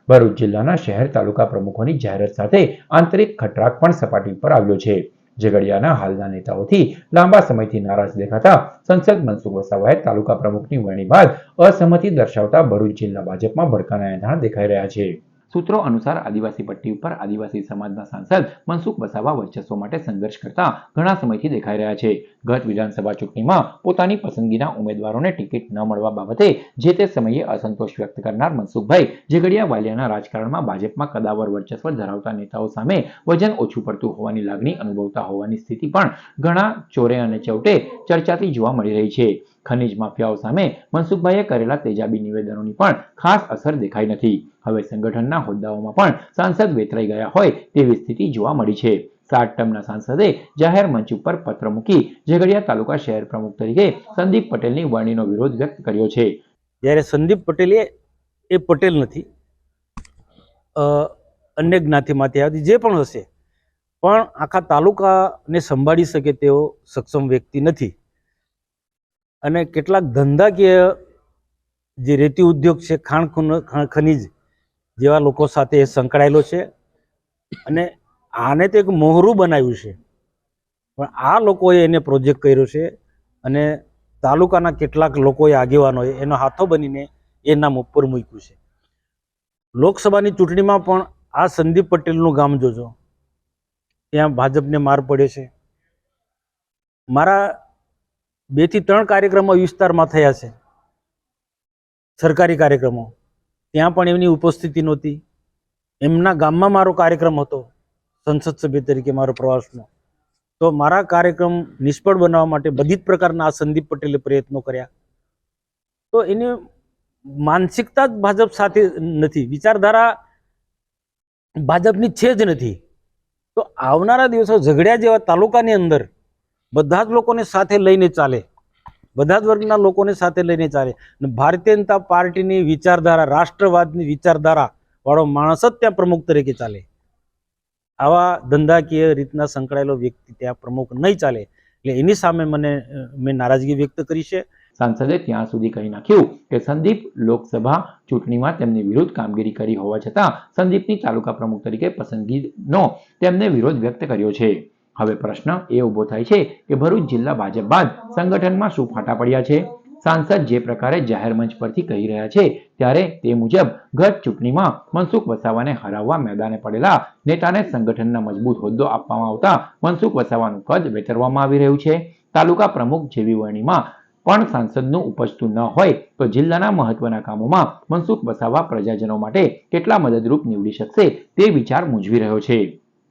ભરૂચ જિલ્લાના શહેર તાલુકા પ્રમુખોની જાહેરાત સાથે આંતરિક ખટરાક પણ સપાટી પર આવ્યો છે. ઝઘડિયાના હાલના નેતાઓથી લાંબા સમયથી નારાજ દેખાતા સંસદ મનસુખ વસાવાએ તાલુકા પ્રમુખની વરણી બાદ અસહમતિ દર્શાવતા ભરૂચ જિલ્લા ભાજપમાં ભડકાના એંધાણ દેખાઈ રહ્યા છે. સૂત્રો અનુસાર આદિવાસી પટ્ટી ઉપર આદિવાસી સમાજના સાંસદ મનસુખ વસાવા વર્ચસ્વ માટે સંઘર્ષ કરતા ઘણા સમયથી દેખાઈ રહ્યા છે. ગત વિધાનસભા ચૂંટણીમાં પોતાની પસંદગીના ઉમેદવારોને ટિકિટ ન મળવા બાબતે જે તે સમયે અસંતોષ વ્યક્ત કરનાર મનસુખભાઈ ઝઘડિયા વાલિયાના રાજકારણમાં ભાજપમાં કદાવર વર્ચસ્વ ધરાવતા નેતાઓ સામે વજન ઓછું પડતું હોવાની લાગણી અનુભવતા હોવાની સ્થિતિ પણ ઘણા ચોરે અને ચૌટે ચર્ચાતી જોવા મળી રહી છે. ખનીજ માફિયાઓ સામે મનસુખભાઈએ કરેલા તેજાબી નિવેદનોની પણ ખાસ અસર દેખાઈ નથી. હવે સંગઠનના હોદ્દાઓમાં પણ સાંસદ વેતરાઈ ગયા હોય તેવી સ્થિતિ જોવા મળી છે. 7 ટર્મના સાંસદે જાહેર મંચ ઉપર પત્ર મૂકી ઝઘડિયા તાલુકા શહેર પ્રમુખ તરીકે સંદીપ પટેલની વરણીનો વિરોધ વ્યક્ત કર્યો છે. જ્યારે સંદીપ પટેલ એ પટેલ નથી, અન્ય જ્ઞાતિમાંથી આવતી જે પણ હશે, પણ આખા તાલુકાને સંભાળી શકે તેવો સક્ષમ વ્યક્તિ નથી. અને કેટલાક ધંધાકીય જે રેતી ઉદ્યોગ છે, ખાણ ખનીજ જેવા લોકો સાથે એ સંકળાયેલો છે. અને આને તો એક મોહરું બનાવ્યું છે, પણ આ લોકોએ એને પ્રોજેક્ટ કર્યો છે અને તાલુકાના કેટલાક લોકોએ આગેવાનોએ એનો હાથો બનીને એ નામ ઉપર મૂક્યું છે. લોકસભાની ચૂંટણીમાં પણ આ સંદીપ પટેલનું ગામ જોજો, ત્યાં ભાજપને માર પડે છે. મારા 2 થી 3 કાર્યક્રમો વિસ્તારમાં થયા છે, સરકારી કાર્યક્રમો, ત્યાં પણ એમની ઉપસ્થિતિ નહોતી. એમના ગામમાં મારો કાર્યક્રમ હતો સંસદ સભ્ય તરીકે મારો પ્રવાસનો, તો મારા કાર્યક્રમ નિષ્ફળ બનાવવા માટે બધી જ પ્રકારના આ સંદીપ પટેલે પ્રયત્નો કર્યા. તો એની માનસિકતા જ ભાજપ સાથે નથી, વિચારધારા ભાજપની છે જ નથી. તો આવનારા દિવસો ઝઘડિયા જેવા તાલુકાની અંદર બધા જ લોકોને સાથે લઈને ચાલે, બધા જ વર્ગના લોકોને સાથે લઈને ચાલે. ભારતીય જનતા પાર્ટીની વિચારધારા, રાષ્ટ્રવાદની વિચારધારા વાળો માણસ જ ત્યાં પ્રમુખ તરીકે ચાલે. આવા ધંધાકીય રીતના સંકળાયેલો વ્યક્તિ ત્યાં પ્રમુખ નહીં ચાલે. એટલે એની સામે મેં નારાજગી વ્યક્ત કરી છે. સાંસદે ત્યાં સુધી કહી નાખ્યું કે સંદીપ લોકસભા ચૂંટણીમાં તેમની વિરુદ્ધ કામગીરી કરી હોવા છતાં સંદીપની તાલુકા પ્રમુખ તરીકે પસંદગીનો તેમને વિરોધ વ્યક્ત કર્યો છે. હવે પ્રશ્ન એ ઊભો થાય છે કે ભરૂચ જિલ્લા ભાજપ બાદ સંગઠનમાં શું ફાટા પડ્યા છે? સાંસદ જે પ્રકારે જાહેર મંચ પરથી કહી રહ્યા છે ત્યારે તે મુજબ ગત ચૂંટણીમાં મનસુખ વસાવાને હરાવવા મેદાને પડેલા નેતાને સંગઠનના મજબૂત હોદ્દો આપવામાં આવતા મનસુખ વસાવાનું કદ વેતરવામાં આવી રહ્યું છે. તાલુકા પ્રમુખ જેવી વરણીમાં પણ સાંસદનું ઉપજતું ન હોય તો જિલ્લાના મહત્વના કામોમાં મનસુખ વસાવા પ્રજાજનો માટે કેટલા મદદરૂપ નીવડી શકશે તે વિચાર મૂંઝવી રહ્યો છે.